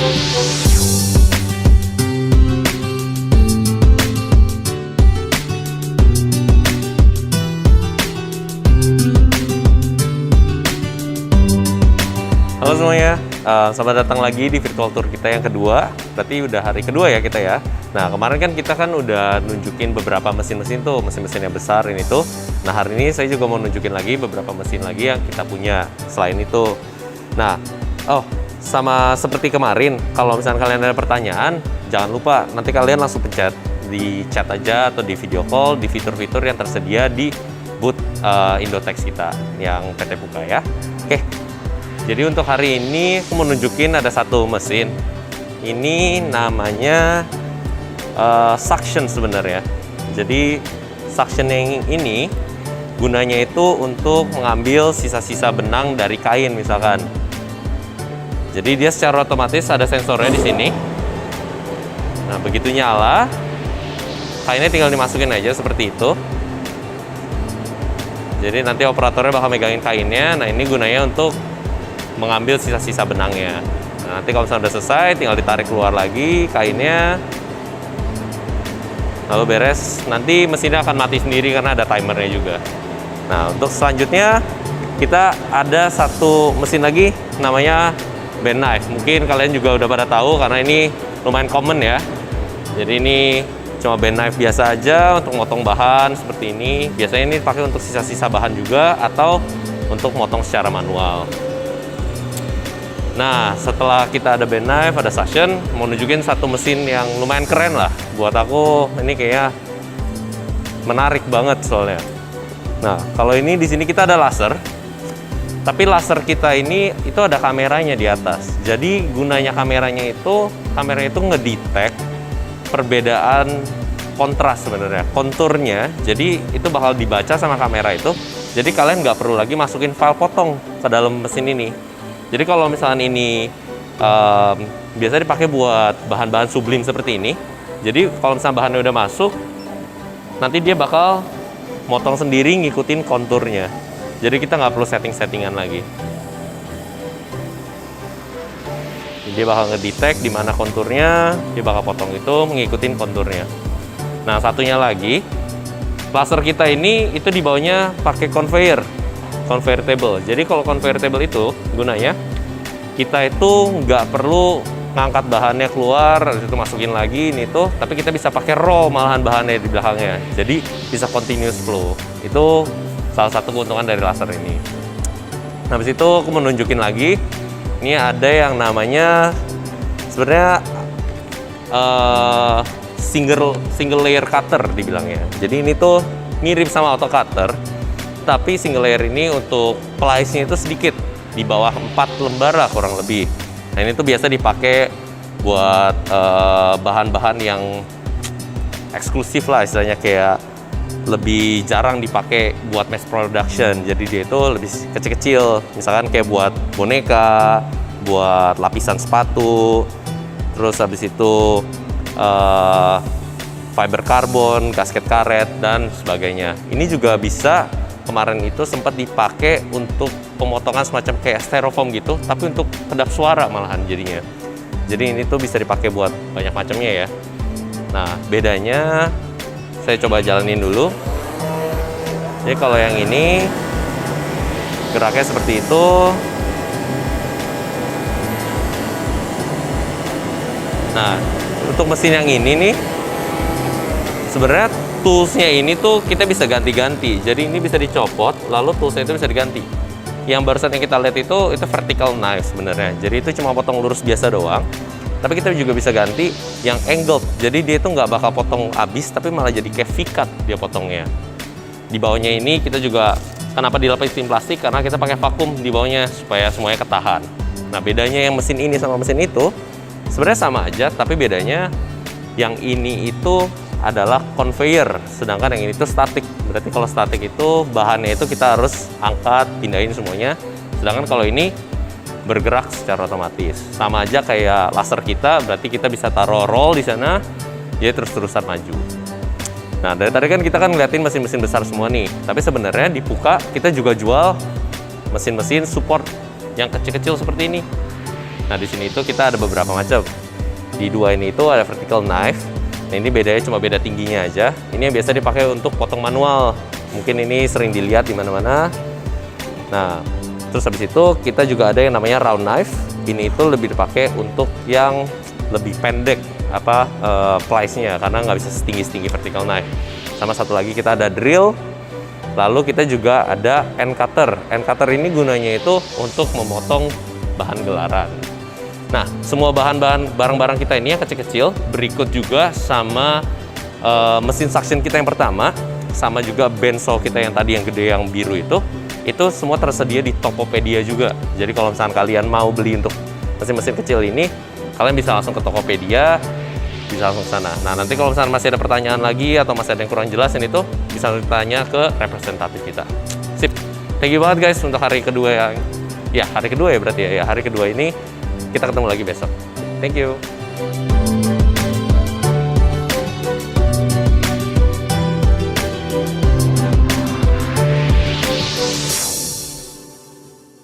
Halo semuanya, selamat datang lagi di virtual tour kita yang kedua. Berarti udah hari kedua ya kita ya. Nah kemarin kan kita kan udah nunjukin beberapa mesin-mesin tuh, mesin-mesin yang besar ini tuh. Nah hari ini saya juga mau nunjukin lagi beberapa mesin lagi yang kita punya selain itu. Nah, sama seperti kemarin, kalau misalnya kalian ada pertanyaan, jangan lupa nanti kalian langsung pencet di chat aja atau di video call di fitur-fitur yang tersedia di booth Indotex kita yang PT Buka ya. Oke. Jadi untuk hari ini aku mau nunjukin ada satu mesin. Ini namanya suction sebenarnya. Jadi suction yang ini gunanya itu untuk mengambil sisa-sisa benang dari kain misalkan. Jadi dia secara otomatis ada sensornya di sini. Nah begitu nyala, kainnya tinggal dimasukin aja seperti itu. Jadi nanti operatornya bakal megangin kainnya. Nah ini gunanya untuk mengambil sisa-sisa benangnya. Nah, nanti kalau misalnya udah selesai, tinggal ditarik keluar lagi kainnya. Lalu beres, nanti mesinnya akan mati sendiri karena ada timernya juga. Nah, untuk selanjutnya kita ada satu mesin lagi namanya bend knife. Mungkin kalian juga udah pada tahu karena ini lumayan common ya. Jadi ini cuma bend knife biasa aja untuk motong bahan seperti ini. Biasanya ini dipakai untuk sisa-sisa bahan juga atau untuk motong secara manual. Nah, setelah kita ada bend knife, ada suction, mau nunjukin satu mesin yang lumayan keren lah. Buat aku, ini kayaknya menarik banget soalnya. Nah, kalau ini di sini kita ada laser. Tapi laser kita ini, itu ada kameranya di atas. Jadi, gunanya kameranya itu ngedetect perbedaan kontras sebenarnya. Konturnya, jadi itu bakal dibaca sama kamera itu. Jadi, kalian nggak perlu lagi masukin file potong ke dalam mesin ini. Jadi kalau misalnya ini biasa dipakai buat bahan-bahan sublim seperti ini. Jadi kalau misalnya bahannya udah masuk, nanti dia bakal motong sendiri ngikutin konturnya. Jadi kita nggak perlu setting-settingan lagi. Dia bakal ngedetect di mana konturnya, dia bakal potong itu ngikutin konturnya. Nah satunya lagi, laser kita ini itu di bawahnya pakai conveyor table. Jadi kalau conveyor table itu gunanya kita itu nggak perlu ngangkat bahannya keluar, itu masukin lagi ini tuh, tapi kita bisa pakai roll malahan bahannya di belakangnya. Jadi bisa continuous flow. Itu salah satu keuntungan dari laser ini. Nah, habis itu aku mau nunjukin lagi. Ini ada yang namanya sebenarnya single layer cutter dibilangnya. Jadi ini tuh mirip sama auto cutter. Tapi single layer ini untuk plies-nya itu sedikit, di bawah 4 lembar lah kurang lebih. Nah ini tuh biasa dipakai buat bahan-bahan yang eksklusif lah istilahnya, kayak lebih jarang dipakai buat mass production. Jadi dia itu lebih kecil-kecil, misalkan kayak buat boneka, buat lapisan sepatu, terus habis itu fiber karbon, gasket karet, dan sebagainya. Ini juga bisa. Kemarin itu sempat dipakai untuk pemotongan semacam kayak styrofoam gitu, tapi untuk kedap suara malahan jadinya. Jadi ini tuh bisa dipakai buat banyak macamnya ya. Nah, bedanya saya coba jalanin dulu. Jadi kalau yang ini geraknya seperti itu. Nah, untuk mesin yang ini nih sebenarnya toolsnya ini tuh kita bisa ganti-ganti. Jadi ini bisa dicopot, lalu toolsnya itu bisa diganti. Yang barusan yang kita lihat itu vertical knife sebenarnya. Jadi itu cuma potong lurus biasa doang. Tapi kita juga bisa ganti yang angled. Jadi dia itu nggak bakal potong habis, tapi malah jadi kayak V-cut dia potongnya. Di bawahnya ini kita juga, kenapa dilapisin plastik? Karena kita pakai vakum di bawahnya supaya semuanya ketahan. Nah bedanya yang mesin ini sama mesin itu sebenarnya sama aja, tapi bedanya yang ini itu adalah conveyor, sedangkan yang ini tuh statik. Berarti kalau statik itu bahannya itu kita harus angkat, pindahin semuanya. Sedangkan kalau ini bergerak secara otomatis. Sama aja kayak laser kita, berarti kita bisa taruh roll di sana, dia terus-terusan maju. Nah, dari tadi kan kita ngeliatin mesin-mesin besar semua nih. Tapi sebenarnya di Puka kita juga jual mesin-mesin support yang kecil-kecil seperti ini. Nah, di sini itu kita ada beberapa macam. Di dua ini itu ada vertical knife. Nah, ini bedanya cuma beda tingginya aja. Ini yang biasa dipakai untuk potong manual. Mungkin ini sering dilihat di mana-mana. Nah, terus habis itu kita juga ada yang namanya round knife. Ini itu lebih dipakai untuk yang lebih pendek plies-nya, karena nggak bisa setinggi vertical knife. Sama satu lagi kita ada drill. Lalu kita juga ada end cutter. End cutter ini gunanya itu untuk memotong bahan gelaran. Nah, semua barang-barang kita ini yang kecil-kecil berikut juga sama mesin suction kita yang pertama, sama juga bandsaw kita yang tadi yang gede yang biru itu semua tersedia di Tokopedia juga. Jadi kalau misalnya kalian mau beli untuk mesin-mesin kecil ini, kalian bisa langsung ke Tokopedia, bisa langsung ke sana. Nah, nanti kalau misalnya masih ada pertanyaan lagi atau masih ada yang kurang jelas ini tuh bisa ditanya ke representatif kita. Sip. Thank you banget guys untuk hari kedua hari kedua ya berarti ya. Hari kedua ini kita ketemu lagi besok. Thank you.